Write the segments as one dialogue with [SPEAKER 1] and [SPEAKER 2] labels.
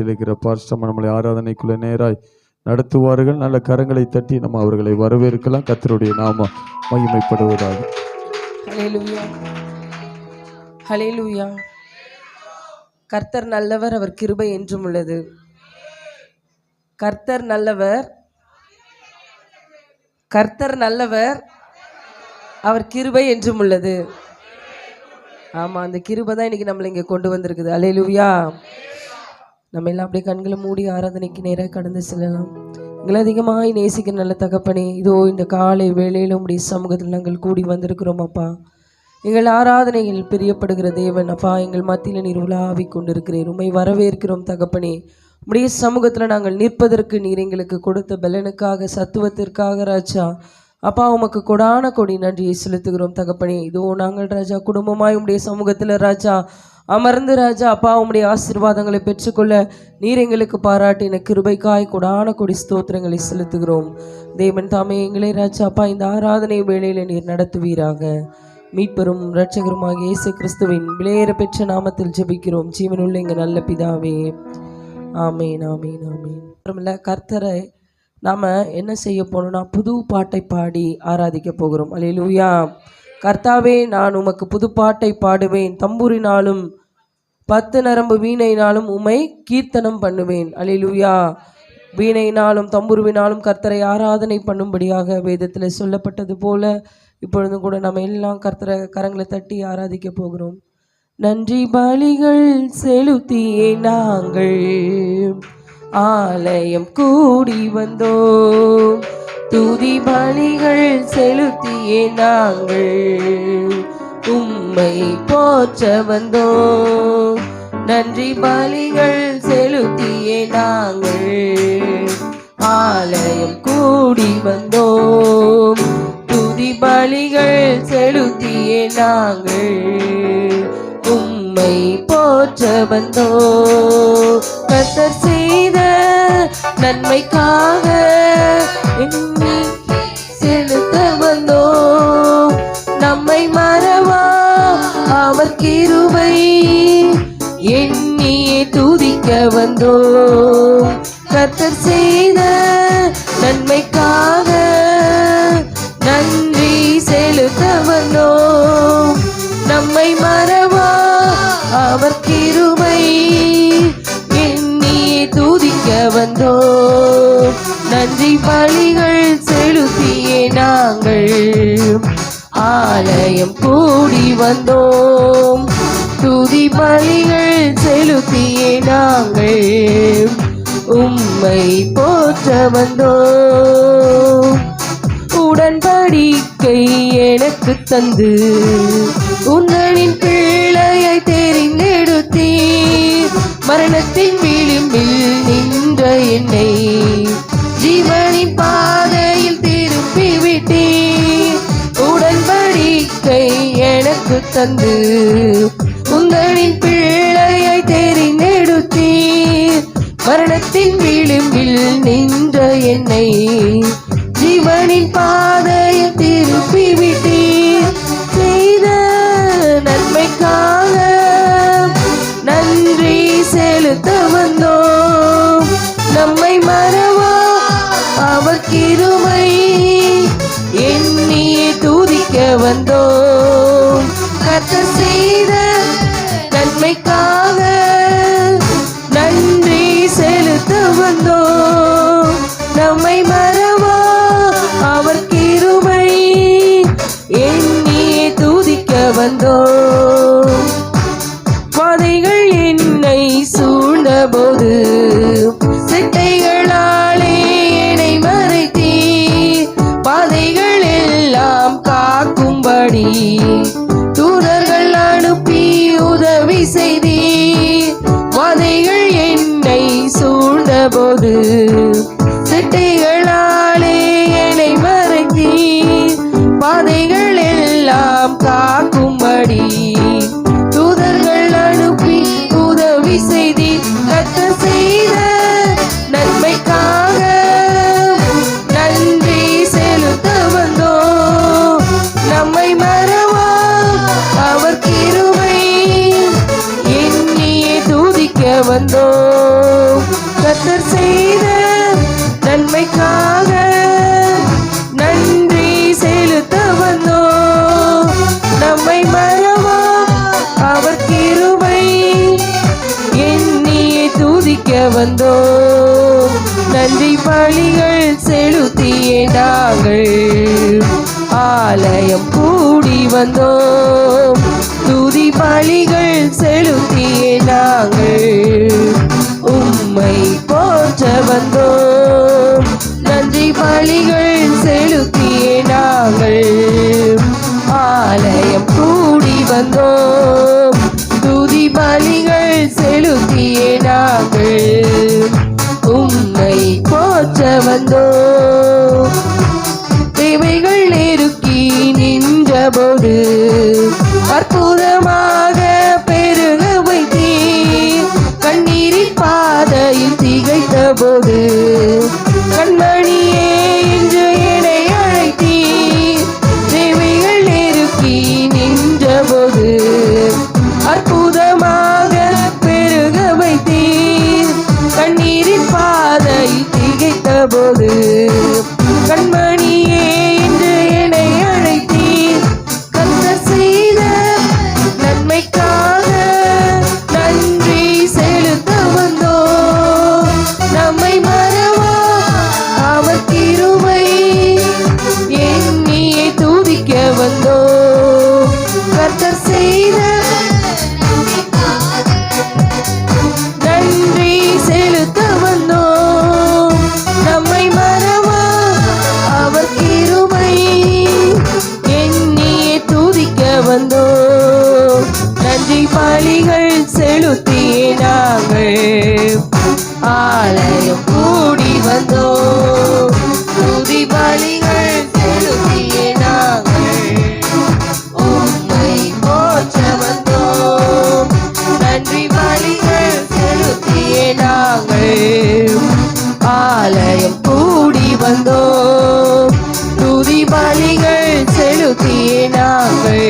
[SPEAKER 1] மத்தியில் இருக்கிற பாஸ்டர் நம்மளை ஆராதனைக்குள்ள நேராய் நடத்துவார்கள். நல்ல கரங்களை தட்டி நம்ம அவர்களை வரவேற்கலாம். கர்த்தருடைய நாமம் மகிமைப்படுவதாக.
[SPEAKER 2] ஹல்லேலூயா, ஹல்லேலூயா. கர்த்தர் நல்லவர், அவர் கிருபை என்றும் உள்ளது. கர்த்தர் நல்லவர், கர்த்தர் நல்லவர், அவர் கிருபை என்றும் உள்ளது. ஆமாம், அந்த கிருபை தான் இன்னைக்கு நம்மளை இங்கே கொண்டு வந்திருக்குது. ஹல்லேலூயா. நம்ம எல்லாம் அப்படியே கண்களை மூடி ஆராதனைக்கு நேராக கடந்து செல்லலாம். எங்களை அதிகமாய் நேசிக்கிற நல்ல தகப்பனே, இதோ இந்த காலை வேளையிலும் உடைய சமூகத்தில் நாங்கள் கூடி வந்திருக்கிறோம் அப்பா. எங்கள் ஆராதனைகள் பிரியப்படுகிற தேவன் அப்பா, எங்கள் மத்தியில் நீர் உலாவிக் கொண்டிருக்கிறீர். உம்மை வரவேற்கிறோம் தகப்பனே. உடைய சமூகத்தில் நாங்கள் நிற்பதற்கு நீர் எங்களுக்கு கொடுத்த பலனுக்காக, சத்துவத்திற்காக ராஜா அப்பா உமக்கு கொடான கொடி நன்றியை செலுத்துகிறோம் தகப்பனே. இதோ நாங்கள் ராஜா குடும்பமாய் உடைய சமூகத்தில் ராஜா அமர்ந்து ராஜா அப்பா உம்முடைய ஆசீர்வாதங்களை பெற்றுக்கொள்ள நீர் எங்களுக்கு பாராட்டின கிருபைக்காய் கொடான கொடி ஸ்தோத்திரங்களை செலுத்துகிறோம். தேவன் தாமே எங்களை ராஜா அப்பா இந்த ஆராதனை வேளையில் நீர் நடத்துவீராக. மீட்பெரும் இரட்சகருமாகிய இயேசு கிறிஸ்துவின் விலையேற பெற்ற நாமத்தில் ஜெபிக்கிறோம் ஜீவனுள்ள எங்கள் நல்ல பிதாவே, ஆமேன், ஆமேன், ஆமேன். கர்த்தரை நாம் என்ன செய்ய போனோம்னா புது பாட்டை பாடி ஆராதிக்க போகிறோம். அல்லேலூயா. கர்த்தாவே, நான் உமக்கு புது பாட்டை பாடுவேன், தம்புரினாலும் 10 நரம்பு வீணையினாலும் உம்மை கீர்த்தனம் பண்ணுவேன். அல்லேலூயா. வீணையினாலும் தம்புருவினாலும் கர்த்தரை ஆராதனை பண்ணும்படியாக வேதத்தில் சொல்லப்பட்டது போல இப்பொழுதும் கூட நம்ம எல்லாம் கர்த்தரை கரங்களை தட்டி ஆராதிக்க போகிறோம். நன்றி பலிகள் செலுத்தியே நாங்கள் ஆலயம் கூடி வந்தோம், துதி பலிகள் செலுத்தியே நாங்கள் உம்மை போற்ற வந்தோம். நன்றி பலிகள் செலுத்தியே நாங்கள் ஆலயம் கூடி வந்தோம், துதி பலிகள் செலுத்தியே நாங்கள் உம்மை போற்ற வந்தோம். கர்த்தர் செய்த நன்மைக்காக எண்ணி செலுத்த வந்தோம், நம்மை மறவா அவர் கிருபை எண்ணியே துதிக்க வந்தோம். கர்த்தர் செய்த நன்மைக்காக நன்றி செலுத்த வந்தோம், நம்மை மறவா அவர் கிருபை எண்ணியே துதிக்க வந்தோம். நன்றி பலிகள் செலுத்தியே நாங்கள் ஆலயம் கூடி வந்தோம், துதி பலிகள் செலுத்தியே நாங்கள் உம்மை போற்ற வந்தோம். உடன்படிக்கை எனக்கு தந்து உங்களின் பிள்ளையை தெரிந்தெடுத்தீர், மரணத்தின் விளிம்பில் நின்ற என்னை ஜீவனின் பாதையில் திருப்பி விட்டீர். உடன்படிக்கை எனக்கு தந்து உங்களின் பிள்ளையை தெரிந்தெடுத்தீர், மரணத்தின் விளிம்பில் நின்ற என்னை ஜீவனின் பாதையில் திருப்பி விட்டீர். செய்த நன்மைக்காக நன்றி செலுத்த வந்தோம், நம்மை மறவா அவர் கிருபை எண்ணியே துதிக்க வந்தோம். கர்த்தர் செய்த நன்மைக்காக நன்றி செலுத்த வந்தோம், நம்மை மறவா அவர் கிருபை எண்ணியே துதிக்க வந்தோம். பாதைகள் என்னை சூழ்ந்த போது சிட்டைகளாலே என்னை மறைத்தீர், பாதைகள் எல்லாம் காக்கும்படி தூதர்கள் அனுப்பி உதவி செய்தீர். பாதைகள் என்னை சூழ்ந்த போது சிட்டைகளாலே என்னை மறைத்தீர், பாதைகள் எல்லாம் காக்கும்படி தூதர்கள் அனுப்பி உதவி செய்தீர். கர்த்தர் செய்த நன்மைக்காக நன்றி செலுத்த வந்தோம், நம்மை மறவா அவர் கிருபை எண்ணியே துதிக்க வந்தோம். பலிகள் செலுத்தியே நாங்கள் ஆலயம் கூடி வந்தோம். துதி பலிகள் செலுத்தியே நாங்கள் உம்மை போற்ற வந்தோம். நன்றி பலிகள் செலுத்தியே நாங்கள் ஆலயம் கூடி வந்தோம். துதி பலிகள் செலுத்தியே நாங்கள் உம்மை போற்ற வந்தோம். தேவைகள் நெருக்கி நின்றபோது அற்புதமாக பெருக வைத்தீர். கண்ணீரின் பாதையில் திகைத்த போது கண்மணியே என்று என்னை அழைத்தீர். தேவைகள் நெருக்கி நின்றபோது அற்புதமாக பெருக வைத்தீர். கண்ணீரின் பாதையில் திகைத்த போது கண்மணியே என்று என்னை அழைத்தீர். கர்த்தர் செய்த நன்மைக்காக நன்றி செலுத்த வந்தோம். நம்மை மறவா அவர் கிருபை எண்ணியே துதிக்க வந்தோம். கர்த்தர் செய்த நன்றி செலுத்த வந்தோம். நம்மை மறவா அவர் கிருபை எண்ணியே துதிக்க வந்தோம். நன்றி பலிகள் செலுத்தியே நாங்கள் ஆலயம் கூடி வந்தோம். துதி பலிகள் செலுத்தியே நாங்கள் உம்மை போற்ற வந்தோம். நன்றி பலிகள் செலுத்தியே நாங்கள் ஆலயம் கூடி வந்தோம். துதி பலிகள் செலுத்தியே நாங்கள்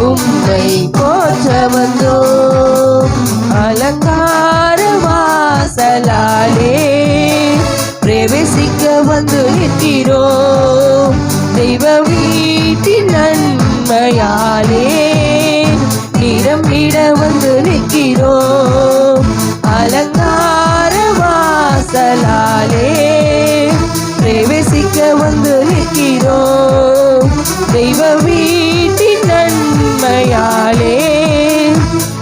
[SPEAKER 2] உம்மை போற்ற வந்தோம். அலங்கார வாசலாலே பிரவேசிக்க வந்து நிற்கிறோம். தெய்வ வீட்டின் நன்மையாலே நிரம்பிட வந்து நிற்கிறோம். அலங்கார வாசலாலே பிரவேசிக்க வந்து நிற்கிறோம். தெய்வ வீட்டின் நன்மையாலே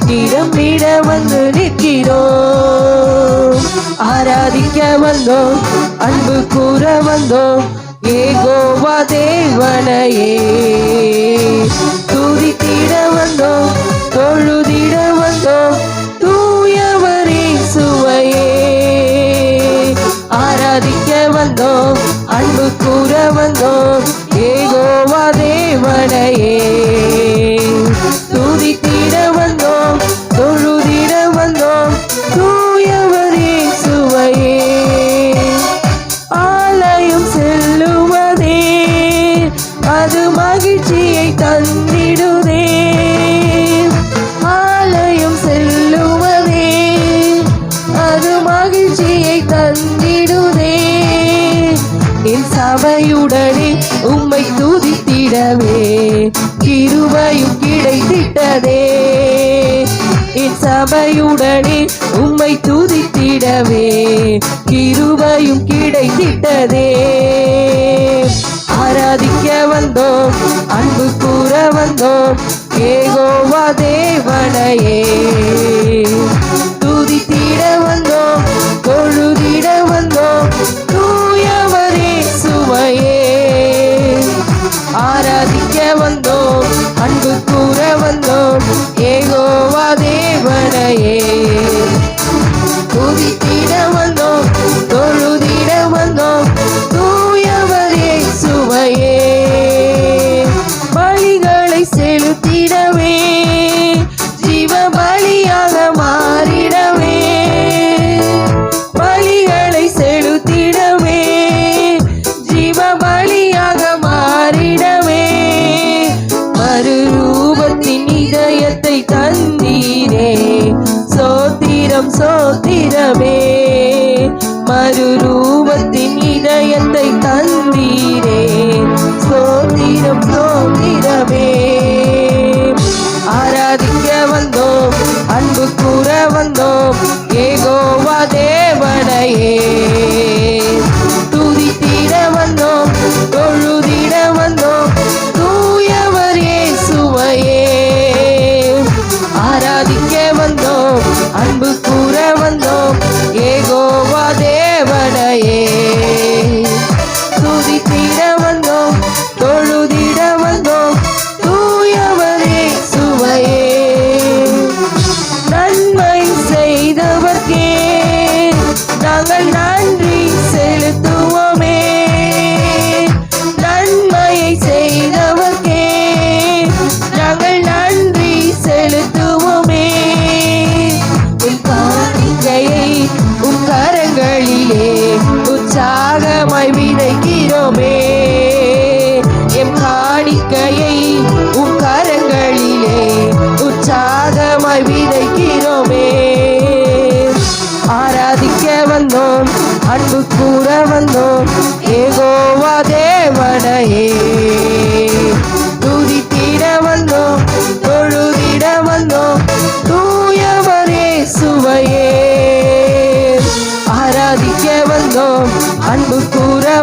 [SPEAKER 2] நிரம்பிட வந்து நிற்கிறோம். ஆராதிக்க வந்தோம், அன்பு கூற வந்தோம், ஏகோவா தேவனையே துதித்திட வந்தோம், தொழுதிட வந்தோம், தூயவரே சுவையே. ஆராதிக்க வந்தோம், அன்பு கூற வந்தோம், ஏகோவா தேவனையே துதித்திட வந்தோம், தொழுதிட வந்தோம், தூயவரே சுவையே. ஆலயம் செல்லுவதே அது மகிழ்ச்சியை தந்திடுதே. ஆலயம் செல்லுவதே அது மகிழ்ச்சியை தந்திடுதே. என் சபையுடனே உம்மை துதித்திடவே கிருபையும் கிடைத்திட்டதே. என் சபையுடனே உம்மை துதித்திடவே கிருபையும் கிடைத்திட்டதே. ஆராதிக்க வந்தோம், அன்பு கூற வந்தோம், ஏகோவா தேவனையே துதித்திட வந்தோம், தொழுதிட வந்தோம், தூயவரே சுவையே. ஆராதிக்க வந்தோம், அன்பு கூற வந்தோம், ஏகோவா தேவனையே துதித்திட வந்தோம், தொழுதிட வந்தோம், தூயவரே சுவையே. பலிகளை செலுத்திடவே ஜீவ பலியாக மாறிடவே. பலிகளை செலுத்திடவே ஜீவ பலியாக மாறிடவே. மறுரூபத்தின் இதயத்தை தந்தீரே சோத்தி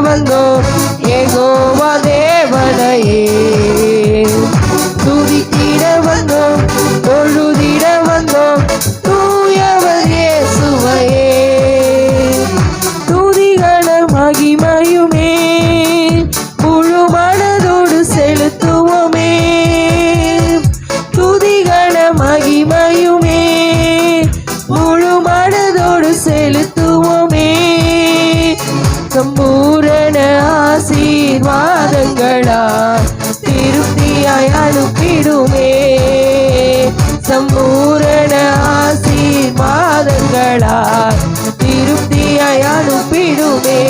[SPEAKER 2] வந்தோம் யெகோவா தேவனையே. துதித்திட வந்தோம் தொழுதிட வந்தோம் தூயவர் இயேசுவையே. துதிகன மகிமையுமே முழு மனதோடு செலுத்துவோமே. துதிகன மகிமையுமே முழு மனதோடு செலுத்துவோமே. சம்பூரண ஆசீர்வாதங்களா திருப்தியாய் அனுப்பிடுமே. சம்பூரண ஆசீர்வாதங்களா திருப்தியாய் அனுப்பிடுமே.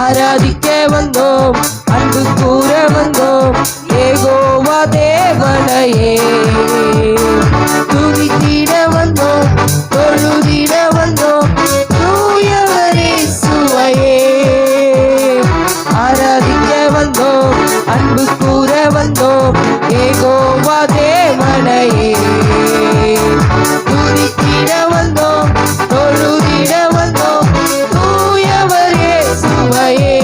[SPEAKER 2] ஆராதிக்க வந்தோம் அன்பு கூற வந்தோம் யெகோவா தேவனையே. துதித்திட வந்தோம் தொழுதிட வந்தோம் தூயவர் இயேசுவையே. ஆராதிக்க வந்தோம் அன்பு கூற வந்தோம் யெகோவா தேவனையே. துதித்திட வந்தோம் தொழுதிட வந்தோம் தூயவர் இயேசுவையே.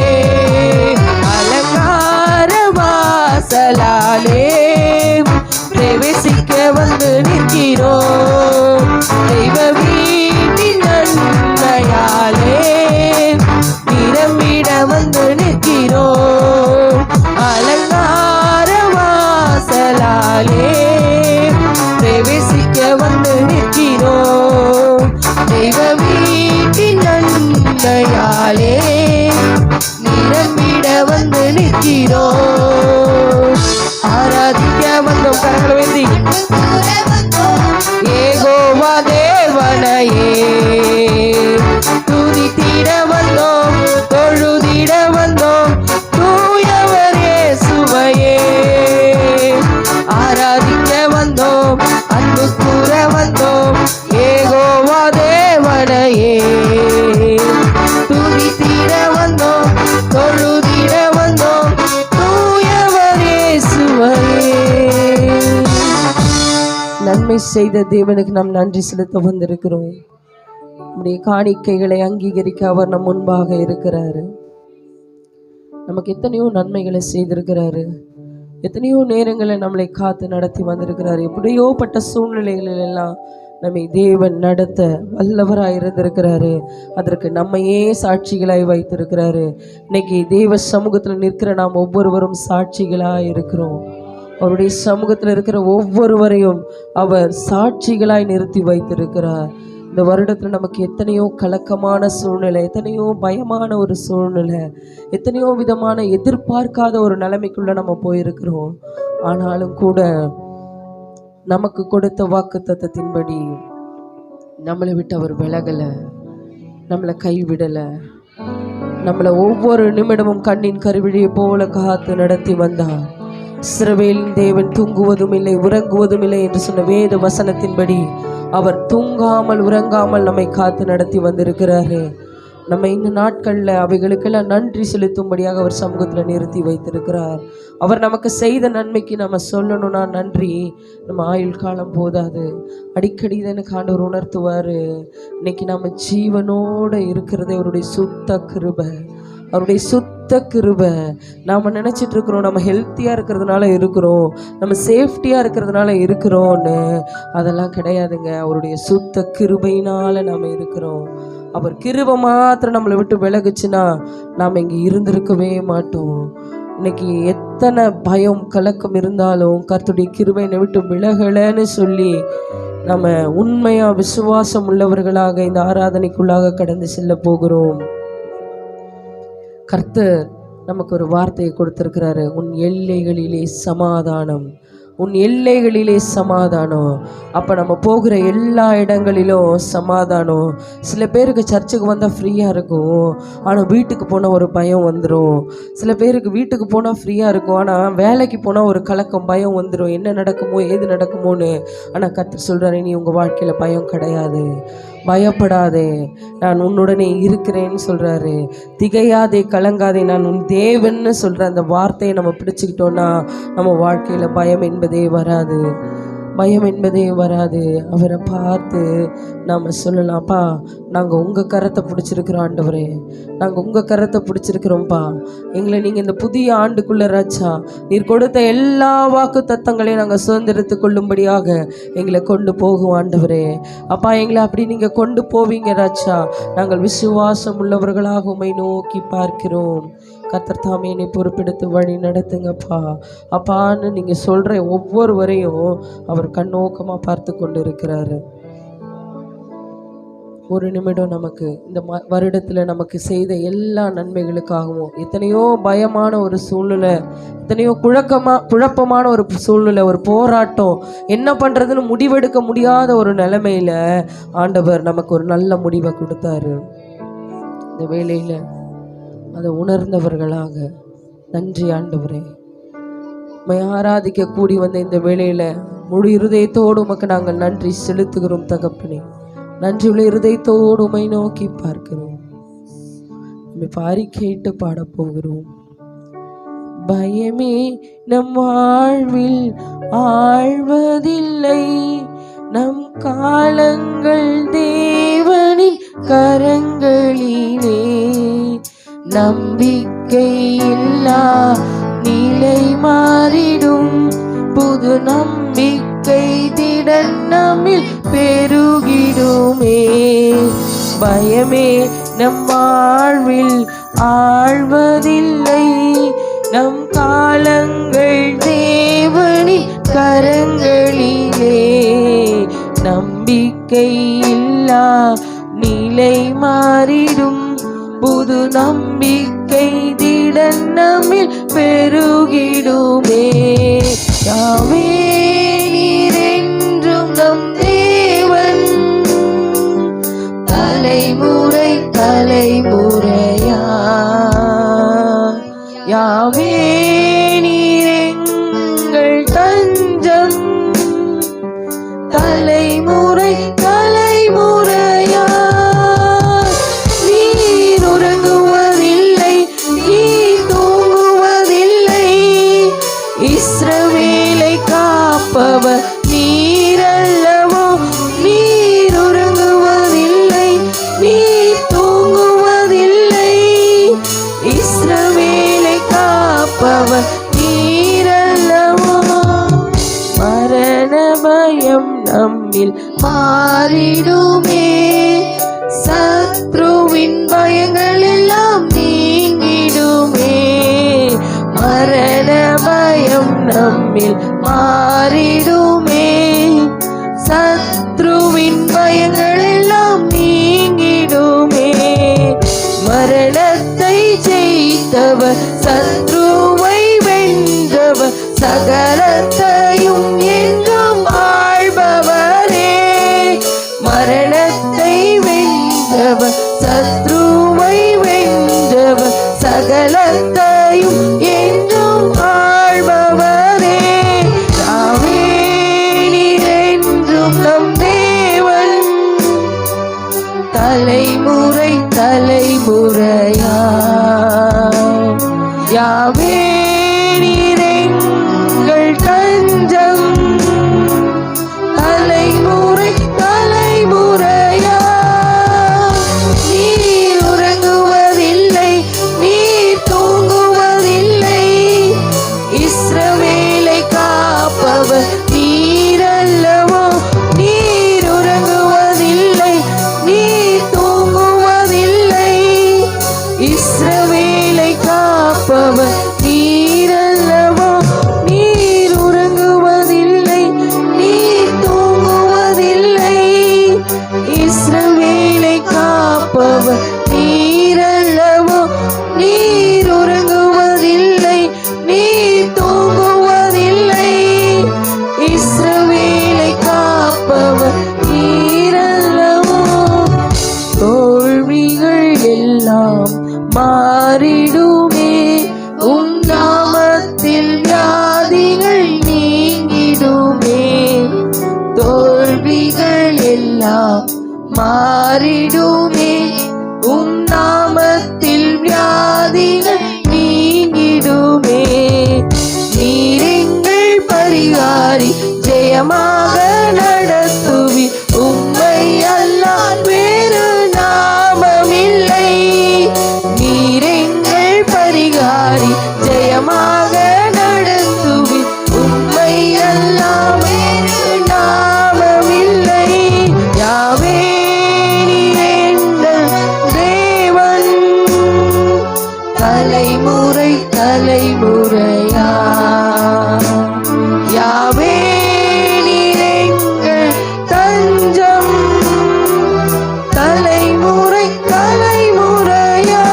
[SPEAKER 2] அலங்கார வாசலாலே பிரவேசிக்க வந்து நிற்கிறோம். தெய்வ வீட்டின் நன்மையாலே நிரம்பிட வந்து நிற்கிறோம். அலங்கார வாசலாலே பிரவேசிக்க வந்து நிற்கிறோம். தெய்வ வீட்டின் நன்மையாலே நிரம்பிட வந்து நிற்கிறோம். ஆராதிக்க வந்தோம் கரங்களை வேந்தி யெகோவா தேவனையே. துதித்திட வந்தோம் தொழுதிட வந்தோம் தூயவர் இயேசுவையே. ஆராதிக்க வந்தோம் அன்பு கூற வந்தோம் யெகோவா தேவனையே. துதித்திட வந்தோம் தொழுதிட வந்தோம் தூயவர் இயேசுவையே. நன்மை செய்த தேவனுக்கு நாம் நன்றி செலுத்த வந்திருக்கிறோம். நம்முடைய காணிக்கைகளை அங்கீகரிக்க அவர் நம் முன்பாக இருக்கிறாரு. நமக்கு எத்தனையோ நன்மைகளை செய்திருக்கிறாரு. எத்தனையோ நேரங்களை நம்மளை காத்து நடத்தி வந்திருக்கிறாரு. எப்படியோ பட்ட சூழ்நிலைகளில் எல்லாம் நம்மை தேவன் நடத்த வல்லவராய் இருந்திருக்கிறாரு. அதற்கு நம்மையே சாட்சிகளாய் வைத்திருக்கிறாரு. இன்னைக்கு தேவ சமூகத்தில் நிற்கிற நாம் ஒவ்வொருவரும் சாட்சிகளாய் இருக்கிறோம். அவருடைய சமூகத்தில் இருக்கிற ஒவ்வொருவரையும் அவர் சாட்சிகளாய் நிறுத்தி வைத்திருக்கிறார். இந்த வருடத்தில் நமக்கு எத்தனையோ கலக்கமான சூழ்நிலை, எத்தனையோ பயமான ஒரு சூழ்நிலை, எத்தனையோ விதமான எதிர்பார்க்காத ஒரு நிலைமைக்குள்ள நம்ம போயிருக்கிறோம். ஆனாலும் கூட நமக்கு கொடுத்த வாக்குத்தத்தத்தின்படி நம்மளை விட்டு அவர் விலகலை, நம்மளை கைவிடலை. நம்மளை ஒவ்வொரு நிமிடமும் கண்ணின் கருவிழியை போல காத்து நடத்தி வந்தார். இஸ்ரவேலின் தேவன் தூங்குவதும் இல்லை உறங்குவதும் இல்லை என்று சொன்ன வேத வசனத்தின்படி அவர் தூங்காமல் உறங்காமல் நம்மை காத்து நடத்தி வந்திருக்கிறாரு. நம்ம இந்த நாட்களில் அவைகளுக்கெல்லாம் நன்றி செலுத்தும்படியாக அவர் சமூகத்தில் நிறுத்தி வைத்திருக்கிறார். அவர் நமக்கு செய்த நன்மைக்கு நம்ம சொல்லணும்னா நன்றி நம்ம ஆயுள் காலம் போதாது. அடிக்கடி தான் எனக்கு ஆண்டவர் உணர்த்துவார். இன்னைக்கு நம்ம ஜீவனோடு இருக்கிறதே அவருடைய சுத்த கிருபை, அவருடைய சுத்த கிருபை. நாம் நினச்சிட்டு இருக்கிறோம் நம்ம ஹெல்த்தியாக இருக்கிறதுனால இருக்கிறோம், நம்ம சேஃப்டியாக இருக்கிறதுனால இருக்கிறோன்னு. அதெல்லாம் கிடையாதுங்க. அவருடைய சுத்த கிருபையினால் நாம் இருக்கிறோம். அவர் கிருபை மாத்திரம் நம்மளை விட்டு விலகுச்சுன்னா நாம் இங்கே இருந்திருக்கவே மாட்டோம். இன்னைக்கு எத்தனை பயம் கலக்கம் இருந்தாலும் கர்த்தருடைய கிருபை என்னை விட்டு விலகலைன்னு சொல்லி நம்ம உண்மையாக விசுவாசம் உள்ளவர்களாக இந்த ஆராதனைக்குள்ளாக கடந்து செல்ல போகிறோம். கர்த்தர் நமக்கு ஒரு வார்த்தையை கொடுத்திருக்கிறாரு. உன் எல்லைகளிலே சமாதானம், உன் எல்லைகளிலே சமாதானம். அப்போ நம்ம போகிற எல்லா இடங்களிலும் சமாதானம். சில பேருக்கு சர்ச்சுக்கு வந்தால் ஃப்ரீயாக இருக்கும், ஆனால் வீட்டுக்கு போனால் ஒரு பயம் வந்துடும். சில பேருக்கு வீட்டுக்கு போனால் ஃப்ரீயாக இருக்கும், ஆனால் வேலைக்கு போனால் ஒரு கலக்கம் பயம் வந்துடும், என்ன நடக்குமோ ஏது நடக்குமோன்னு. ஆனால் கர்த்தர் சொல்கிறாரு, நீ உங்கள் வாழ்க்கையில் பயம் கிடையாது, பயப்படாதே, நான் உன்னுடனே இருக்கிறேன்னு சொல்கிறாரு. திகையாதே கலங்காதே, நான் உன் தேவன்னு சொல்கிற அந்த வார்த்தையை நம்ம பிடிச்சிக்கிட்டோன்னா நம்ம வாழ்க்கையில் பயம் என்பதே வராது, பயம் என்பதே வராது. அவரை பார்த்து நாம் சொல்லலாம்ப்பா, நாங்கள் உங்கள் கரத்தை பிடிச்சிருக்கிறோம் ஆண்டவரே, நாங்கள் உங்கள் கரத்தை பிடிச்சிருக்கிறோம்ப்பா. எங்களை நீங்கள் இந்த புதிய ஆண்டுக்குள்ளே ராஜா நீர் கொடுத்த எல்லா வாக்கு தத்தங்களையும் நாங்கள் சுதந்திரத்து கொள்ளும்படியாக எங்களை கொண்டு போகும் ஆண்டவரே. அப்பா, எங்களை அப்படி நீங்கள் கொண்டு போவீங்க ராஜா. நாங்கள் விசுவாசம் உள்ளவர்களாக உம்மை நோக்கி பார்க்கிறோம். கர்த்தர் தாமே என்னை பொறுப்பெடுத்து வழி நடத்துங்கப்பா. அப்பான்னு நீங்கள் சொல்கிற ஒவ்வொருவரையும் அவர் கண்ணோக்கமாக பார்த்து கொண்டு இருக்கிறாரு. ஒரு நிமிடம் நமக்கு இந்த வருடத்தில் நமக்கு செய்த எல்லா நன்மைகளுக்காகவும், எத்தனையோ பயமான ஒரு சூழ்நிலை, எத்தனையோ குழப்பமான ஒரு சூழ்நிலை, ஒரு போராட்டம், என்ன பண்ணுறதுன்னு முடிவெடுக்க முடியாத ஒரு நிலைமையில் ஆண்டவர் நமக்கு ஒரு நல்ல முடிவை கொடுத்தாரு. இந்த வேளையில் அதை உணர்ந்தவர்களாக நன்றி ஆண்டவரே, உம்மை ஆராதிக்க கூடி வந்த இந்த வேளையில் முழு இருதயத்தோடு உமக்கு நாங்கள் நன்றி செலுத்துகிறோம் தகப்பனே. நன்றியுள்ள இருதயத்தோடு உம்மை நோக்கி பார்க்கிறோம். பாரி கேட்டு பாடப்போகிறோம். பயமே நம் வாழ்வில் ஆழ்வதில்லை, நம் காலங்கள் தேவனின் கரங்களிலே. நம்பிக்கை இல்லா நிலை மாறிடும், புது நம்பிக்கை திடன் நம்மில் பெருகிடுமே. பயமே நம் வாழ்வில் ஆழ்வதில்லை, நம் காலங்கள் தேவனின் கரங்களிலே. நம்பிக்கை இல்லா நிலை மாறிடும், புது நம்பிக்கை திடன் நம்மில் பெருகிடுமே. யாவே நீரென்றும் நம் தேவன், தலைமுறை தலைமுறையா. யாவே நீரெங்கள் தஞ்சம், தலைமுறை தலைமுறையா. நீர் உறங்குவதில்லை, நீர் தூங்குவதில்லை, இஸ்ரவேலை காப்பவர் நீரல்லவோ. நீர் உறங்குவதில்லை, நீர் தூங்குவதில்லை, இஸ்ரவேலை காப்பவர் நீரல்லவோ. மரண பயம் நம்மில் மாறிடுமே, சத்ருவின் பயங்கள் எல்லாம் நீங்கிடுமே. மரண பயம் நம்மில் மாறிடுமே, சத்ருவின் பயங்கள் எல்லாம் நீங்கிடுமே. மரணத்தை ஜெயித்தவர், சத்ருவை வென்றவர், சகலத்தையும் என்றும் ஆள்பவரே. மரணத்தை வென்றவர், சத்ருவை வென்றவர், சகலத்தையும் என்றும் ஆள்பவரே. யாவே நீரென்றும் நம் தேவன், தலைமுறை தலைமுறையா. யாவே நீரெங்கள் தஞ்சம், தலைமுறை தலைமுறையா. நீர் உறங்குவதில்லை, நீர் தூங்குவதில்லை, இஸ்ரவேலை காப்பவர் நீரல்லவோ. நீர் உறங்குவதில்லை, நீர் தூங்குவதில்லை, இஸ்ரவேலை காப்பவர் நீரல்லவோ. நீர் உறங்குவதில்லை, நீர் தூங்குவதில்லை, இஸ்ரவேலை காப்பவர் நீரல்லவோ. நீர் உறங்குவதில்லை, நீர் தூங்குவதில்லை, இஸ்ரவேலை காப்பவர் நீரல்லவோ. தோல்விகள் எல்லாம் மாறிடுமே, உம் நாமத்தில் வியாதிகள் நீங்கிடுமே. தோல்விகள் எல்லாம் மாறிடுமே, உம் நாமத்தில் வியாதிகள் நீங்கிடுமே. நீர் எங்கள் பரிகாரி, ஜெயமாக நடத்துவி, உம்மை அல்லால் வேறு மாறி ஜெயமாக நடத்துவி. உம்மை அல்லாமல் வேறு நாமமில்லை. யாவே நீர் எங்கள் தேவன். தலைமுறை தலைமுறையா யாவே நீர் எங்கள் தஞ்சம். தலைமுறை தலைமுறையா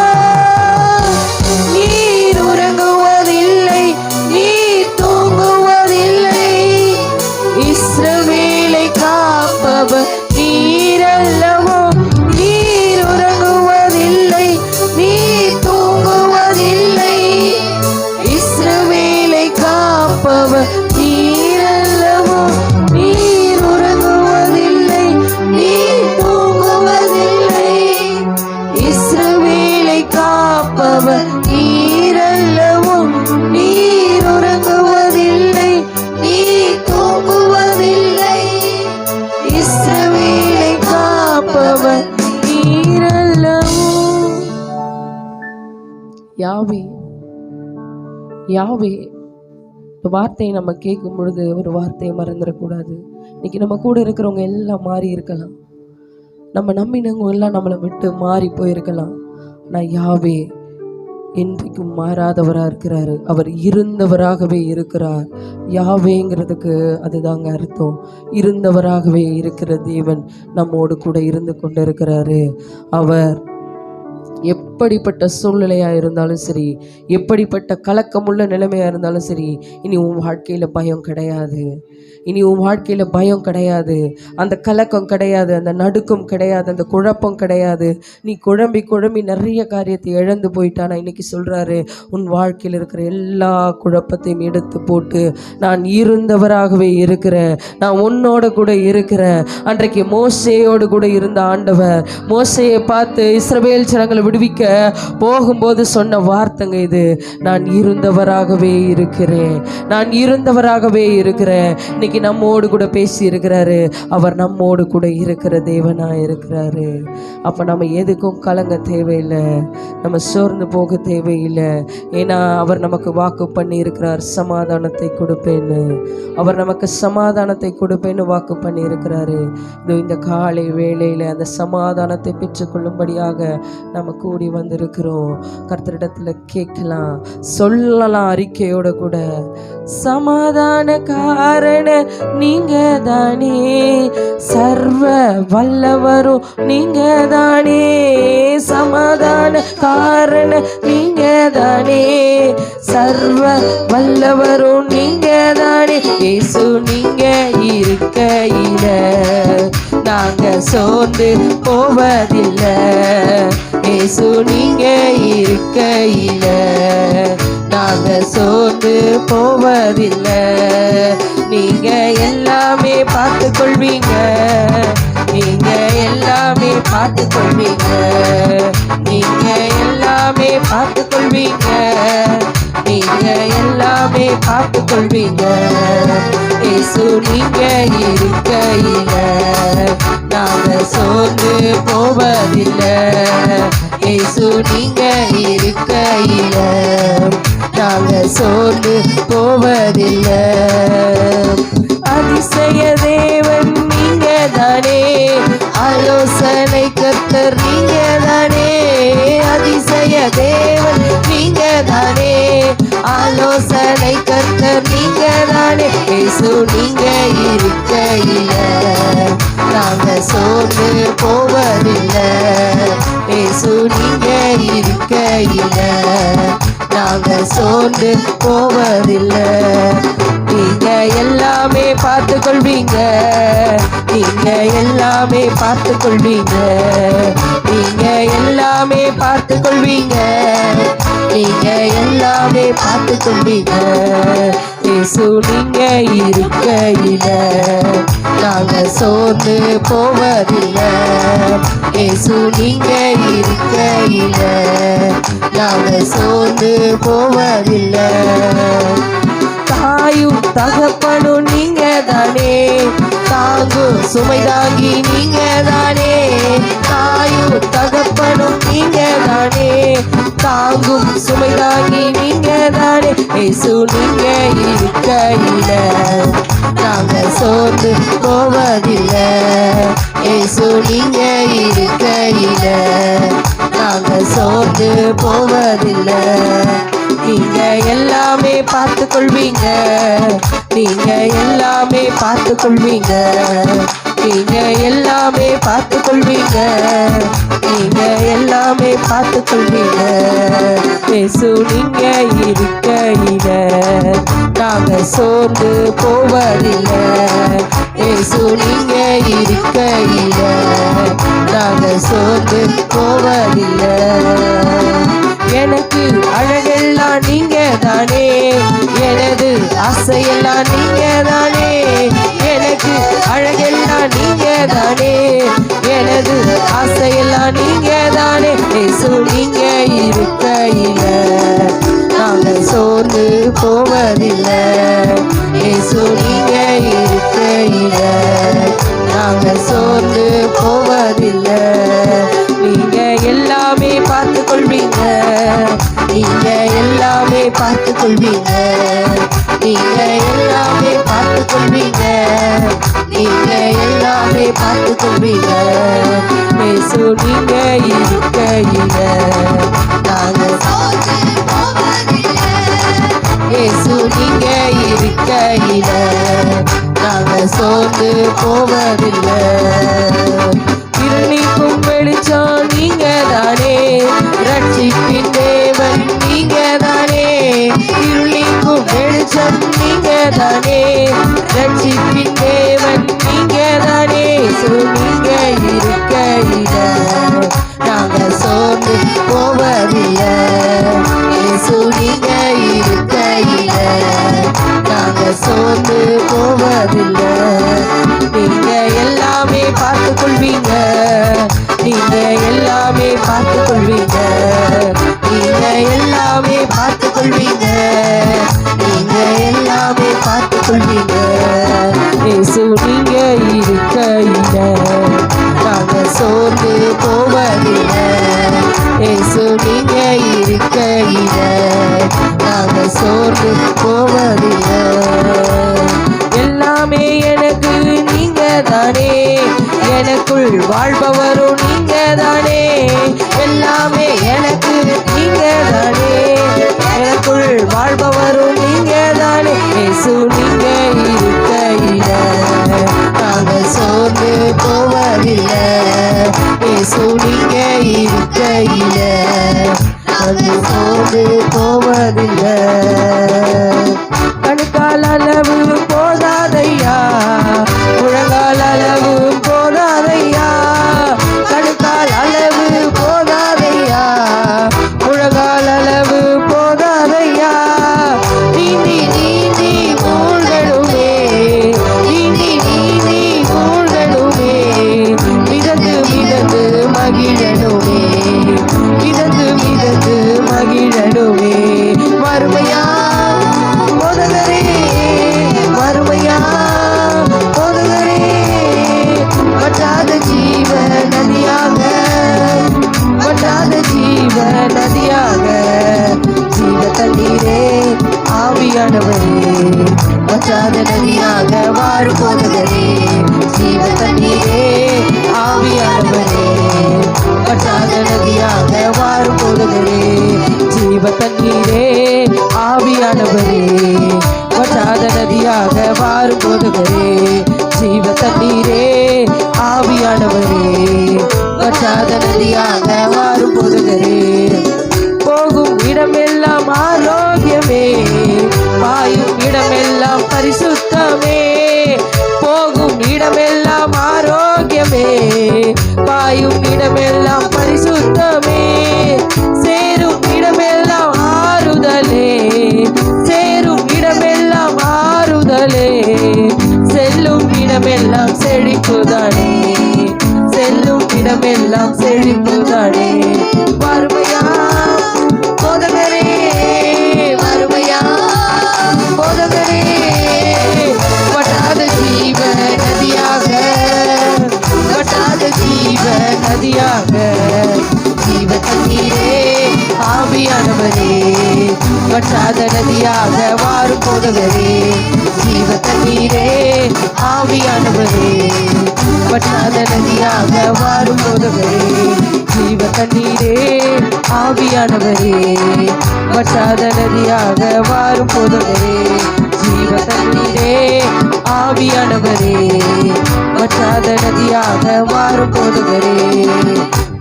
[SPEAKER 2] நீர் உறங்குவதில்லை, நீர் தூங்குவதில்லை. இஸ்ரவேலை காப்பவர் நீரல்லவோ. நீர் உறங்குவதில்லை, நீர் தூங்குவதில்லை. இஸ்ரவேலை காப்பவர் நீரல்லவோ. நீர் உறங்குவதில்லை, நீர் தூங்குவதில்லை. இஸ்ரவேலை காப்பவர் நீரல்லவோ. நீர் உறங்குவதில்லை, நீர் தூங்குவதில்லை. இஸ்ரவேலை காப்பவர் நீரல்லவோ. யாவே யாவே இந்த வார்த்தையை நம்ம கேட்கும் பொழுது ஒரு வார்த்தையை மறந்துடக்கூடாது. இன்னைக்கு நம்ம கூட இருக்கிறவங்க எல்லாம் மாறி இருக்கலாம், நம்ம நம்பினவங்க எல்லாம் நம்மளை விட்டு மாறி போயிருக்கலாம். ஆனால் யாவே என்றைக்கும் மாறாதவராக இருக்கிறாரு. அவர் இருந்தவராகவே இருக்கிறார். யாவேங்கிறதுக்கு அதுதாங்க அர்த்தம். இருந்தவராகவே இருக்கிற தேவன் நம்மோடு கூட இருந்து கொண்டு இருக்கிறாரு. அவர் எப்படிப்பட்ட சூழ்நிலையாக இருந்தாலும் சரி, எப்படிப்பட்ட கலக்கமுள்ள நிலைமையாக இருந்தாலும் சரி, இனி உன் வாழ்க்கையில் பயம் கிடையாது. இனி உன் வாழ்க்கையில் பயம் கிடையாது, அந்த கலக்கம் கிடையாது, அந்த நடுக்கம் கிடையாது, அந்த குழப்பம் கிடையாது. நீ குழம்பி குழம்பி நிறைய காரியத்தை இழந்து போயிட்டானா இன்னைக்கு சொல்கிறாரு, உன் வாழ்க்கையில் இருக்கிற எல்லா குழப்பத்தையும் எடுத்து போட்டு நான் இருந்தவராகவே இருக்கிறேன், நான் உன்னோட கூட இருக்கிறேன். அன்றைக்கு மோசேயோடு கூட இருந்த ஆண்டவர் மோசேயை பார்த்து இஸ்ரவேல் ஜனங்களை விடுவிக்க போகும்போது சொன்ன வார்த்தைங்க இது, நான் இருந்தவராகவே இருக்கிறேன், நான் இருந்தவராகவே இருக்கிறேன். இன்னைக்கு நம்மோடு கூட பேசி இருக்கிறாரு. அவர் நம்மோடு கூட இருக்கிற தேவனா இருக்கிறாரு. அப்ப நம்ம எதுக்கும் கலங்க தேவையில்லை, நம்ம சோர்ந்து போக தேவையில்லை. ஏன்னா அவர் நமக்கு வாக்கு பண்ணி இருக்கிறார், சமாதானத்தை கொடுப்பேன்னு. அவர் நமக்கு சமாதானத்தை கொடுப்பேன்னு வாக்கு பண்ணி இருக்கிறாரு. இந்த காலை வேளையில அந்த சமாதானத்தை பெற்றுக்கொள்ளும்படியாக நம்ம கூடி வந்திருக்கிறோம். கர்த்தரிடத்துல கேட்கலாம், சொல்லலாம் அறிக்கையோட கூட, சமாதான காரண நீங்க தானே, சர்வ வல்லவரும் நீங்க தானே, சமாதான காரண நீங்க தானே, சர்வ வல்லவரும் நீங்க தானே. இயேசு நீங்க இருக்கையில நாங்க சோர்ந்து போவதில்லை. இயேசு நீங்க இருக்கையில நாங்க சோர்ந்து போவதில்லை. நீங்க எல்லாமே பார்த்து கொள்வீங்க, நீங்க எல்லாமே பார்த்து கொள்வீங்க, நீங்க எல்லாமே பார்த்து கொள்வீங்க, நீங்க எல்லாமே பார்த்து கொள்வீங்க. இயேசு நீங்க இருக்கையில நாங்க சோர்ந்து போவதில்லை. இயேசு நீங்க இருக்கையில நாங்க சோர்ந்து போவதில்லை. அதிசய தேவன் நீங்க தானே, ஆலோசனை கர்த்தர் நீங்க தானே, அதிசய தேவன் நீங்க தானே, ஆலோசனை கர்த்தர் நீங்க தானே. இயேசு நீங்க இருக்கையில நாங்க சோர்ந்து போவதில்லை. இயேசு நீங்க இருக்கையில நாங்க சோர்ந்து போவதில்லை. நீங்க எல்லாமே பார்த்து கொள்வீங்க, நீங்க எல்லாமே பார்த்து கொள்வீங்க, நீங்க எல்லாமே பார்த்து கொள்வீங்க, நீங்க எல்லாமே பார்த்து கொள்வீங்க. இயேசு நீங்க இருக்கையில நாங்க சோர்ந்து போவதில்லை. இயேசு நீங்க இருக்கையில நாங்க சோர்ந்து போவதில்லை. தாயும் தகப்பனும் நீங்க தானே, தாங்கும் சுமை தாங்கி நீங்க தானே, தாயும் தகப்பனும் நீங்க தானே, தாங்கும் சுமை தாங்கி நீங்க தானே. இயேசு நீங்க இருக்கையில நாங்க சோர்ந்து போவதில்லை. இயேசு நீங்க இருக்கையில நாங்க சோர்ந்து போவதில்லை. நீங்க எல்லாமே பார்த்து கொள்வீங்க, நீங்க எல்லாமே பார்த்து கொள்வீங்க, நீங்க எல்லாமே பார்த்து கொள்வீங்க, நீங்க எல்லாமே பார்த்து கொள்வீங்க. இயேசு நீங்க இருக்கையில நாங்க சோர்ந்து போவதில்லை. இயேசு நீங்க இருக்கையில நாங்க சோர்ந்து போவதில்லை. எனக்கு அழகெல்லாம் நீங்க தானே, எனது ஆசையெல்லாம் நீங்க தானே. எனக்கு அழகெல்லாம் நீங்க தானே, எனது ஆசையெல்லாம் நீங்க தானே. இயேசு நீங்க இருக்கையில நாங்க சோர்ந்து போவதில்லை. இயேசு நீங்க இருக்கையில நாங்க சோர்ந்து போவதில்லை. நீங்க எல்லாமே பார்த்து கொள்வீங்க, நீங்க எல்லாமே பார்த்து கொள்வீங்க, நீங்க எல்லாமே பார்த்து கொள்வீங்க, நீங்க எல்லாமே பார்த்து கொள்வீங்க. இயேசு நீங்க இருக்கையில நாங்க சோர்ந்து போவதில்லை. இயேசு நீங்க இருக்கையில நாங்க சோர்ந்து போவதில்லை. இருளிக்கும் வெளிச்சம் நீங்க தானே, ரட்சிப்பின் தேவன் நீங்க தானே. இருளிக்கும் வெளிச்சம் நீங்க தானே, ரட்சிப்பின் தேவன் நீங்க தானே. நீங்க இருக்கையில நாங்க சோர்ந்து போவதில்லை. இயேசு நீங்க இருக்கையில நாங்க சோர்ந்து போவதில்லை. நீங்க எல்லாமே பார்த்து கொள்வீங்க, நீங்க எல்லாமே பார்த்து கொள்வீங்க, நீங்க எல்லாமே பார்த்து கொள்வீங்க, நீங்க எல்லாமே பார்த்து கொள்வீங்க. இயேசு நீங்க இருக்கையில நாங்க சோர்ந்து போவதில்லை. இயேசு நீங்க இருக்கையில நாங்க சோர்ந்து போவதில்லை. எல்லாமே எனக்கு நீங்க தானே, எனக்குள் வாழ்பவரும் நீங்க தானே. எல்லாமே எனக்கு நீங்க தானே, எனக்குள் வாழ்பவரும் நீங்க தானே. இயேசு நீங்க இருக்கையில நாங்க சோர்ந்து போவதில்லை. இயேசு நீங்க இருக்கையில நாங்க சோர்ந்து போவதில்லை. கணுக்கால் அளவு போதாதையா, முழங்கால் அளவு போதாதையா, கணுக்கால் அளவு போதாதையா, முழங்கால் அளவு போதாதையா. நீந்தி நீந்தி மூழ்கணுமே, நீந்தி நீந்தி மூழ்கணுமே, மிதந்து மிதந்து மகிழணுமே, மிதந்து மிதந்து மகிழணுமே. மறுமையா போதகரே, மறுமையா போதகரே, வற்றாத ஜீவ நதியாக, வற்றாத ஜீவ நதியாக, ஜீவ தண்ணீரே ஆவியானவரே, வற்றாத நதியாக வாரு போதகரே. ஜீவ தண்ணீரே ஆவியானவரே, வற்றாத நதியாக வாரு போதகரே. ஜீவ தண்ணீரே ஆவியானவரே, வற்றாத நதியாக வாரு போதகரே. ஜீவ தண்ணீரே ஆவியானவரே, வற்றாத நதியாக வாரு போதகரே. போகும் இடமெல்லாம் ஆரோக்கியமே, பாயும் இடமெல்லாம் பரிசுத்தமே. போகும் இடமெல்லாம் ஆரோக்கியமே, பாயும் இடமெல்லாம் பரிசுத்தமே. சேரும் இடமெல்லாம் ஆறுதலே, சேரும் இடமெல்லாம் ஆறுதலே. செல்லும் இடமெல்லாம் செழிப்புதானே, செல்லும் இடமெல்லாம் செழிப்புதானே. வறுமையா போதகரே, ஆவியானவரே வற்றாத நதியாக வாரும் போதகரே ஜீவ தண்ணீரே ஆவியானவரே வற்றாத நதியாக வாரும் போதகரே ஜீவ தண்ணீரே ஆவியானவரே வற்றாத நதியாக வாரும் போதகரே ஜீவ தண்ணீரே ஆவியானவரே வற்றாத நதியாக வாரும் போதகரே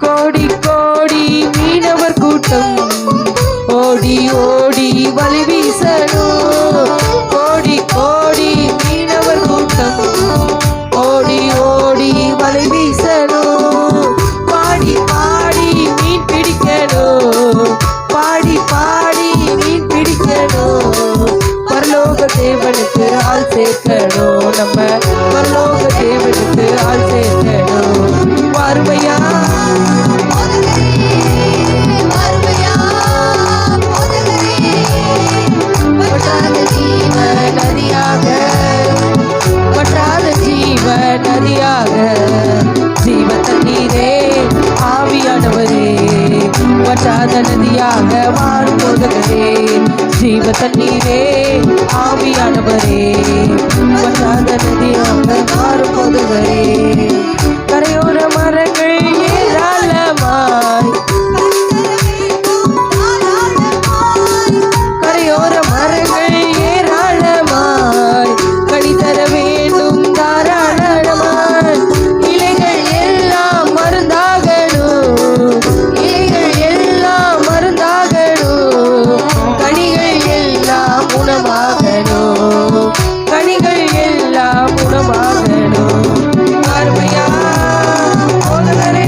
[SPEAKER 2] கோடி கோடி மீனவர் கூட்டம் ஓடி ஓடி வலி வீசணும் கோடி கோடி மீனவர் கூட்டம் ஓடி ஓடி வலி வீசணும் பாடி பாடி மீன் பிடிக்கணும் பாடி பாடி மீன் பிடிக்கணும் பரலோக தேவனுக்கு ஆள் சேர்க்கணும் நம்ம பரலோக தேவனுக்கு ஆள் சேர்க்கணும் வறுமையா நதியாக வற்றாத ஜீவ நதியாக ஜீவ தண்ணீரே ஆவியானவரே வற்றாத நதியாக வாரும் போதகரே ஜீவ தண்ணீரே ஆவியானவரே வற்றாத நதியாக வாரும் போதகரே கரையோர மரங்கள் ஏராளமாய் கரையோர மரங்கள் ஏராளமாய் கனி தர வேண்டும் தாராளமாய் இலைகள் எல்லாம் மருந்தாகணும் இலைகள் எல்லாம் மருந்தாகணும் கனிகள் எல்லாம் குணமாகணும் கனிகள் எல்லாம் குணமாகணும் அருமையா போதகரே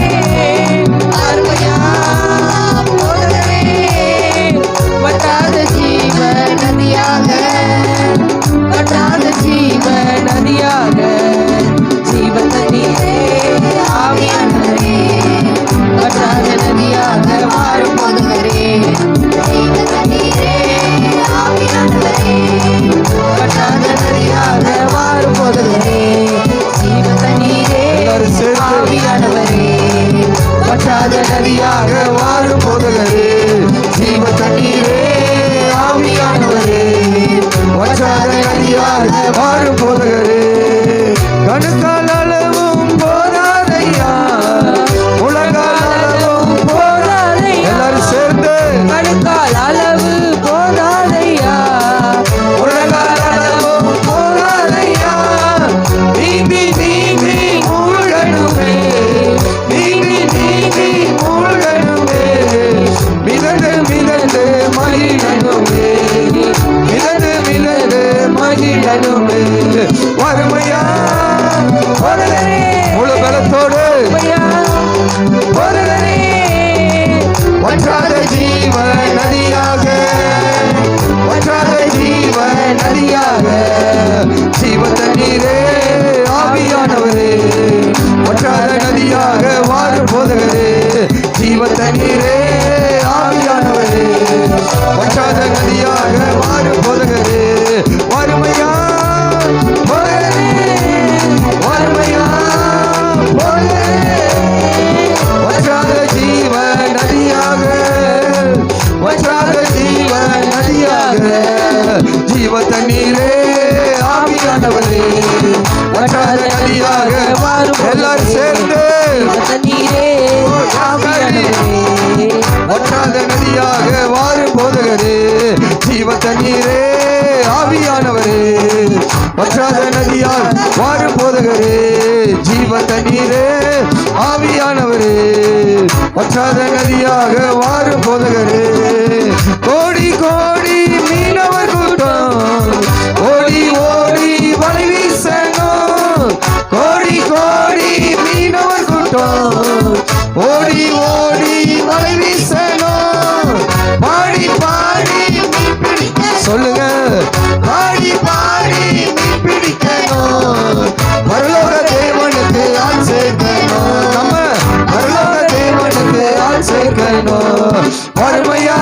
[SPEAKER 2] அருமையா போதகரே வற்றாத ஜீவ நதியாக வற்றாத ஜீவ நதியாக ஜீவ தண்ணீரே ஆவியானவரே வற்றாத நதியாக வாரும் போதகரே ஜீவ தண்ணீரே ஆவியானவரே வற்றாத நதியாக வாரும் போதகரே ஜீவ தண்ணீரே ஆவியானவரே வற்றாத நதியாக வாரும் போதகரே ஜீவ தண்ணீரே ஆவியானவரே வற்றாத நதியாக வாரும் போதகரே கணுக்கால் அளவும் போதாதையா உலகால் அளவும் போதாதையா எல்லாரும் சேர்ந்து கணுக்கால் அளவு போதாதையா உலகால் அளவும் போதாதையா நீந்தி நீந்தி மூழ்கணுமே நீந்தி நீந்தி மூழ்கணுமே மிதந்து மிதந்து மகிழணுமே மிதந்து மிதந்து மகிழணுமே வறுமையா முழு பலத்தோடு வற்றாத ஜீவ நதியாக வற்றாத ஜீவ நதியாக ஜீவ தண்ணீரே ஆவியானவரே வற்றாத நதியாக வாரும் போதகரே ஜீவ தண்ணீரே ஆவியானவரே வற்றாத நதியாக வாரும் போதகரே வறுமையா வறுமையா வற்றாத ஜீவ நதியாக வற்றாத ஜீவ நதியாக ஜீவ தண்ணீரே ஆவியானவரே வற்றாத நதியாக எல்லாரும் சேர்ந்து தண்ணீரே ஆவியானவரே
[SPEAKER 1] வற்றாத நதியாக வாரும் போதகரே ஜீவ தண்ணீரே ஆவியானவரே வற்றாத நதியால் வாரும் போதகரே ஜீவ தண்ணீரே ஆவியானவரே வற்றாத நதியாக வாரும் போதகரே கோடி கோடி மீனவர் கூட்டம் ஓடி ஓடி வலை வீசணும் கோடி கோடி மீனவர் கூட்டம் ஓடி ஓடி வலை வீசணும் பாடி பாடி மீன் பிடிக்க சொல்லுங்க பாடி பாடி மீன் பிடிக்கணும் பரலோக தேவனுக்கு ஆள் சேர்க்கணும் நம்ம பரலோக தேவனுக்கு ஆள் சேர்க்கணும் வறுமையா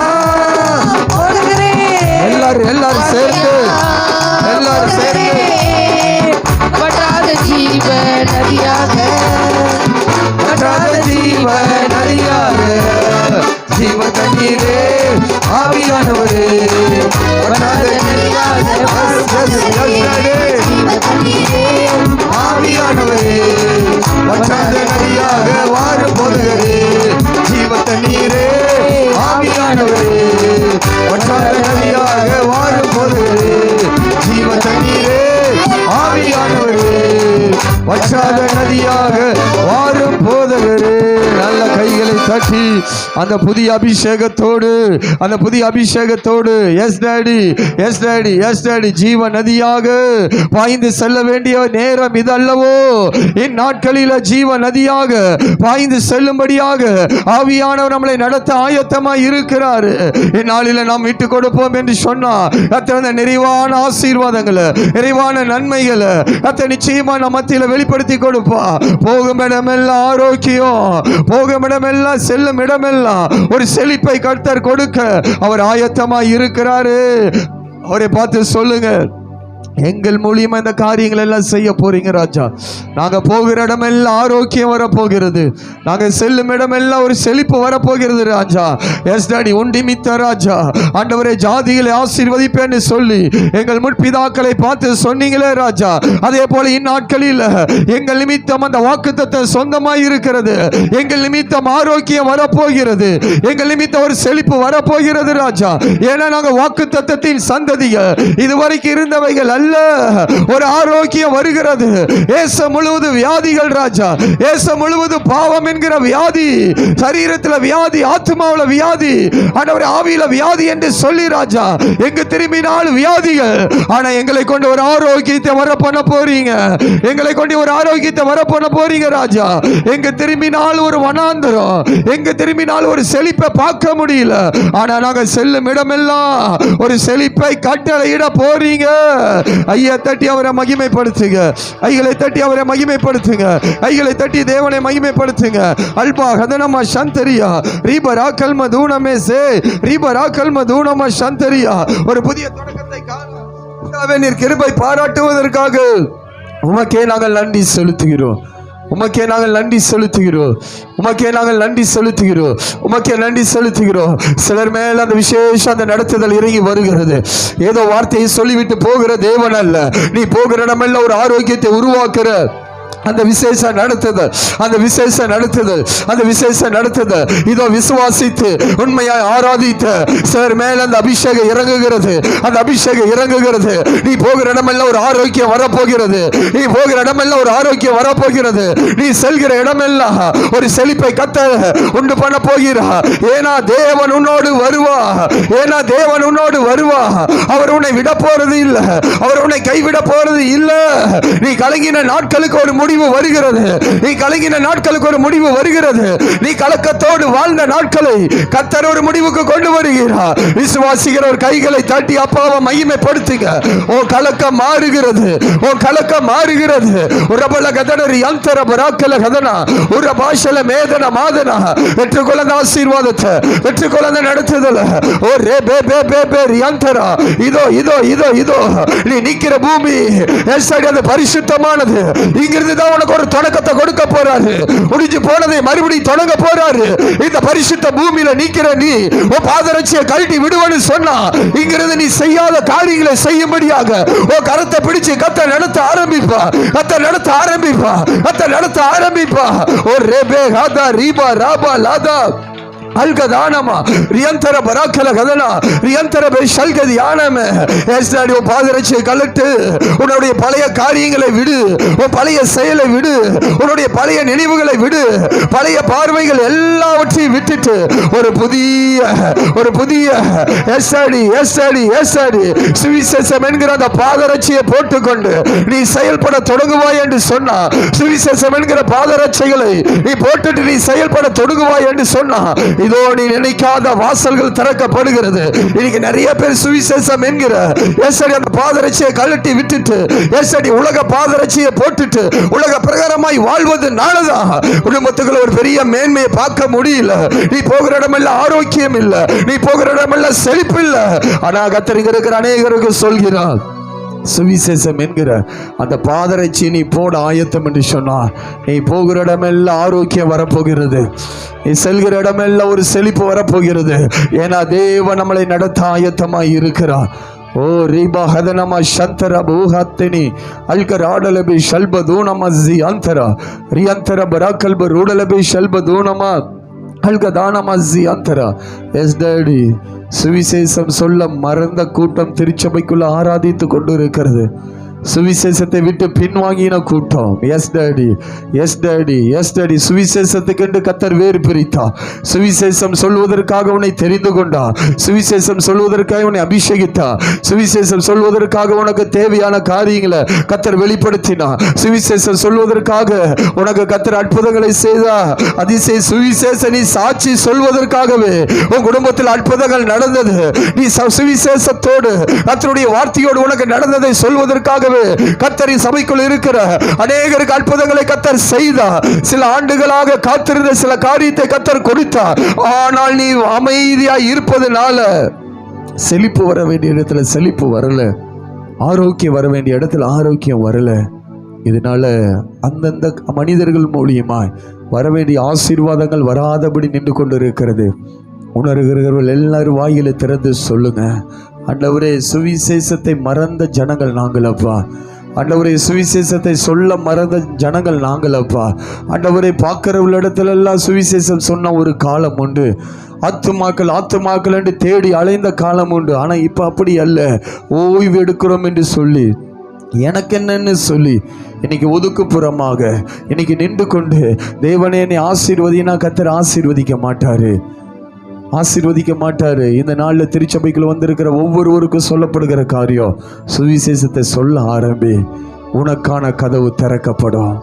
[SPEAKER 1] தட்டி அந்த புதிய அபிஷேகத்தோடு yes daddy, yes daddy, yes daddy, ஜீவ நதியாக பாய்ந்து செல்ல வேண்டிய நேரம் இது அல்லவோ? இந்நாட்களில் ஜீவ நதியாக பாய்ந்து செல்லும்படியாக ஆவியானவர் நம்மளை நடத்த ஆயத்தமாய் இருக்கிறார். இந்நாளில் நாம் விட்டு கொடுப்போம் என்று சொன்னா அத்தனை நிறைவான ஆசீர்வாதங்களை, நிறைவான நன்மைகளை அத்தை நிச்சயமா நம்ம மத்தியில் வெளிப்படுத்தி கொடுப்பா. போகும் இடமெல்லாம் ஆரோக்கியம், போகும் இடமெல்லாம் செல்லும் இடமெல்லாம் ஒரு செழிப்பை கர்த்தர் கொடுக்க அவர் ஆயத்தமாய் இருக்கிறாரு. அவரை பார்த்து சொல்லுங்க, எங்கள் மூலியமா இந்த காரியங்கள் எல்லாம் செய்ய போறீங்க ராஜா. நாங்க போகிற இடமெல்லாம் ஆரோக்கியம் வரப்போகிறது, நாங்க செல்லும் இடமெல்லாம் ஒரு செழிப்பு வரப்போகிறது ராஜா. எஸ் டாடி, உண்டிமித்த ராஜா ஆண்டவரே, ஜாதிகளை ஆசீர்வதிப்பேன்னு சொல்லி எங்கள் முற்பிதாக்களை பார்த்து சொன்னீங்களே ராஜா. அதே போல இந்நாட்களில் எங்கள் நிமித்தம் அந்த வாக்குத்தத்தம் சொந்தமாய் இருக்கிறது. எங்கள் நிமித்தம் ஆரோக்கியம் வரப்போகிறது, எங்கள் நிமித்தம் ஒரு செழிப்பு வரப்போகிறது ராஜா. ஏன்னா நாங்க வாக்குத்தத்தத்தின் சந்ததிகள், இதுவரைக்கும் இருந்தவைகள் அல்ல. ஒரு ஆரோக்கியம் வருகிறது. தேசம் முழுவதும் வியாதிகள் ராஜா, தேசம் முழுவதும் பாவம் என்கிற வியாதி, சரீரத்தில் வியாதி, ஆத்மாவில் வியாதி, ஆண்டவரே ஆவியில வியாதி என்று சொல்லி ராஜா எங்க திரும்பினாலும் வியாதிகள். ஆனா எங்களை கொண்டு ஒரு ஆரோக்கியத்தை வர பண்ண போறீங்க, எங்களை கொண்டு ஒரு ஆரோக்கியத்தை வர பண்ண போறீங்க ராஜா. எங்க திரும்பினாலும் ஒரு வனாந்தரம், எங்க திரும்பினாலும் ஒரு செழிப்பை பார்க்க முடியல. ஆனா நாங்க செல்லும் இடமெல்லாம் ஒரு செழிப்பை கட்டளையிட போறீங்க. ஐயா தட்டி அவரை மகிமைப்படுத்துங்க, ஐகளை தட்டி அவரை மகிமைப்படுத்துங்க, ஐகளை தட்டி தேவனை மகிமைப்படுத்துங்க. அல்பா ஹதனமா சந்தரியா ரீபரா கல்ம தூணமே சே ரீபரா கல்ம தூணமா சந்தரியா. ஒரு புதிய தொடக்கத்தை காண நீர் கிருபை பாராட்டுவதற்காக உமக்கே நாங்கள் நன்றி செலுத்துகிறோம், உமக்கே நாங்கள் நன்றி செலுத்துகிறோம், உமக்கே நாங்கள் நன்றி செலுத்துகிறோம், உமக்கே நன்றி செலுத்துகிறோம். சிலர் மேல அந்த விசேஷ அந்த நடத்துதல் இறங்கி வருகிறது. ஏதோ வார்த்தையை சொல்லிவிட்டு போகிற தேவன் அல்ல, நீ போகிற இடமெல்லாம் ஒரு ஆரோக்கியத்தை உருவாக்குற அந்த விசேஷ நடத்துதல், அந்த விசேஷ நடத்துதல், அந்த விசேஷ நடத்துதல் இதோ விசுவாசித்து உண்மையாய் ஆராதித்த சிலர் மேல அந்த அபிஷேகம் இறங்குகிறது, அந்த அபிஷேகம் இறங்குகிறது. நீ போகிற இடமெல்லாம் ஒரு ஆரோக்கியம் வரப்போகிறது, நீ போகிற இடமெல்லாம் ஒரு ஆரோக்கியம் வரப்போகிறது. நீ செல்கிற இடமெல்லாம் ஒரு செழிப்பை கத்த உண்டு பண்ண போகிறா. ஏன்னா தேவன் உன்னோடு வருவா, ஏன்னா தேவன் உன்னோடு வருவா. அவர் உன்னை விட போறது இல்லை, அவர் உன்னை கைவிட போறது இல்லை. நீ கலங்கின நாட்களுக்கு ஒரு முடிவு வருகிறது, நீ கலங்கின நாட்களுக்கு ஒரு முடிவு வருகிறது. நீ கலக்கத்தோடு வாழ்ந்த நாட்களை கர்த்தர் ஒரு முடிவுக்கு கொண்டு வருகிறார். விசுவாசிக்கிற ஒரு கைகளை தட்டி அப்பாவை மகிமைப்படுத்துங்க. ஓ கலக்கம் மாறுகிறது, ஓ கலக்கம் மாறுகிறது. ஒரு பல கதனரி அந்தர பராக்கல கதனா ஒரு பாஷல மேதன மாதனா வெற்றுக்கொள்ள ஆசீர்வாதத்தை, வெற்றுக்கொள்ள நடத்துதல. ஓ ரே பே பே பே பே ரியாந்தரா. இதோ இதோ இதோ இதோ நீ நிக்கிற பூமி அது பரிசுத்தமானது. இங்கிருந்து உனக்கு ஒரு தொடக்கத்தை கொடுக்க போறாரு. முடிஞ்சு போனதை மறுபடியும் தொடங்க போறாரு. இந்த பரிசுத்த பூமியில நிக்கிற நீ உன் பாதரட்சியை கழட்டி விடுவன்னு சொன்னா இங்கிருந்து நீ செய்யாத காரியங்களை செய்யும்படியாக உன் கரத்தை பிடிச்சு கத்த நடத்த ஆரம்பிப்பா, கத்த நடத்த ஆரம்பிப்பா, கத்த நடத்த ஆரம்பிப்பா. ஓ ரேபே ஹாதா ரீபா ராபா லாதா அல்கதானமா ரியந்தர பராக்கல கதனா ரியந்தர பெஷல்கதி ஆனமே. ஏஸ்டாடி உன் பாதரட்சியை கலட்டு, உன்னுடைய பழைய காரியங்களை விடு, உன் பழைய செயலை விடு, உன்னுடைய பழைய நினைவுகளை விடு, பழைய பார்வைகள் எல்லாவற்றையும் விட்டுட்டு ஒரு புதிய ஏஸ்டாடி ஏஸ்டாடி ஏஸ்டாடி சுவிசேஷம் என்கிற அந்த பாதரட்சியை போட்டுக்கொண்டு நீ செயல்பட தொடங்குவாய் என்று சொன்னா, சுவிசேஷம் என்கிற பாதரட்சைகளை நீ போட்டுட்டு நீ செயல்பட தொடங்குவாய் என்று சொன்னா இதோ நீ நினைக்காத வாசல்கள் திறக்கப்படுகிறது. இன்னைக்கு நிறைய பேர் சுவிசேஷம் என்கிற அந்த பாதரட்சியை கழட்டி விட்டுட்டு உலக பாதரட்சியை போட்டுட்டு உலக பிரகாரமாய் வாழ்வதுனாலதான் குடும்பத்துக்குள்ள ஒரு பெரிய மேன்மையை பார்க்க முடியல. நீ போகிற இடமெல்லாம் ஆரோக்கியம் இல்ல, நீ போகிற இடமெல்லாம் செழிப்பு இல்ல. ஆனா கர்த்தர் இருக்கிற அநேகருக்கு சொல்கிறார், சுவிசேஷம் என்கிற அந்த பாதரட்சி நீ போட ஆயத்தம் என்று சொன்னார். நீ போகிற இடமெல்லாம் ஆரோக்கியம் வரப்போகிறது, நீ செல்கிற இடமெல்லாம் ஒரு செழிப்பு வரப்போகிறது. ஏன்னா தேவன் நம்மளை நடத்த ஆயத்தமாய் இருக்கிறார். ஓ ரீபா ஹதனமா சந்தர பூஹாத்தினி அல்கர் ஆடலபி ஷல்ப தூணமஸி அந்தரா ரியந்தர பராக்கல்ப ரூடலபி ஷல்ப தூணமா அல்கதானமஸி அந்தரா. எஸ் டாடி, சுவிசேஷம் சொல்ல மறந்த கூட்டம் திருச்சபைக்குள்ள ஆராதித்து கொண்டு இருக்கிறது. சுவிசேஷத்தை விட்டு பின்வாங்கின கூட்டம். Yes daddy, yes daddy, yes daddy. சுவிசேஷத்துக்கென்று கர்த்தர் வேறு பிரித்தார். சுவிசேஷம் சொல்வதற்காக உன்னை தெரிந்து கொண்டார். சுவிசேஷம் சொல்வதற்காக உன்னை அபிஷேகித்தார். சுவிசேஷம் சொல்வதற்காக உனக்கு தேவையான காரியங்களை கர்த்தர் வெளிப்படுத்தினார். சுவிசேஷம் சொல்வதற்காக உனக்கு கர்த்தர் அற்புதங்களை செய்தார். அதிசய சுவிசேஷ நீ சாட்சி சொல்வதற்காகவே உன் குடும்பத்தில் அற்புதங்கள் நடந்தது. நீ சுவிசேஷத்தோடு கர்த்தருடைய வார்த்தையோடு உனக்கு நடந்ததை சொல்வதற்காகவே கர்த்தரின் சபைக்குள் இருக்கிற அநேகருக்கு அற்புதங்களை கர்த்தர் செய்தார். சில ஆண்டுகளாக காத்திருந்த சில காரியத்தை கர்த்தர் கொடுத்தார். ஆனால் நீ அமைதியாய் இருப்பதனால செழிப்பு வர வேண்டிய இடத்துல செழிப்பு வரல, ஆரோக்கியம் வர வேண்டிய இடத்துல ஆரோக்கியம் வரல. இதனால அந்தந்த மனிதர்கள் மூலியமாய் வர வேண்டிய ஆசீர்வாதங்கள் வராதபடி நின்று கொண்டு இருக்கிறது. உணர்கிறவர்கள் எல்லாரும் வாயில திறந்து சொல்லுங்க, ஆண்டவரே சுவிசேஷத்தை மறந்த ஜனங்கள் நாங்கள் அப்பா. ஆண்டவரே சுவிசேஷத்தை சொல்ல மறந்த ஜனங்கள் நாங்கள் அப்பா. ஆண்டவரை பார்க்கிறவர்கள் இடத்துல எல்லாம் சுவிசேஷம் சொன்ன ஒரு காலம் உண்டு. ஆத்துமாக்கள் என்று தேடி அலைந்த காலம் உண்டு. ஆனால் இப்போ அப்படி அல்ல. ஓய்வு எடுக்கிறோம் என்று சொல்லி எனக்கு என்னன்னு சொல்லி இன்னைக்கு ஒதுக்குப்புறமாக இன்னைக்கு நின்று கொண்டு தேவனே என்னை ஆசீர்வதினா கர்த்தர் ஆசீர்வதிக்க மாட்டாரு, ஆசீர்வதிக்க மாட்டாரு. இந்த நாளில் திருச்சபைக்குள்ள வந்திருக்கிற ஒவ்வொருவருக்கும் சொல்லப்படுகிற காரியம், சுவிசேஷத்தை சொல்ல ஆரம்பி, உனக்கான கதவு திறக்கப்படும்.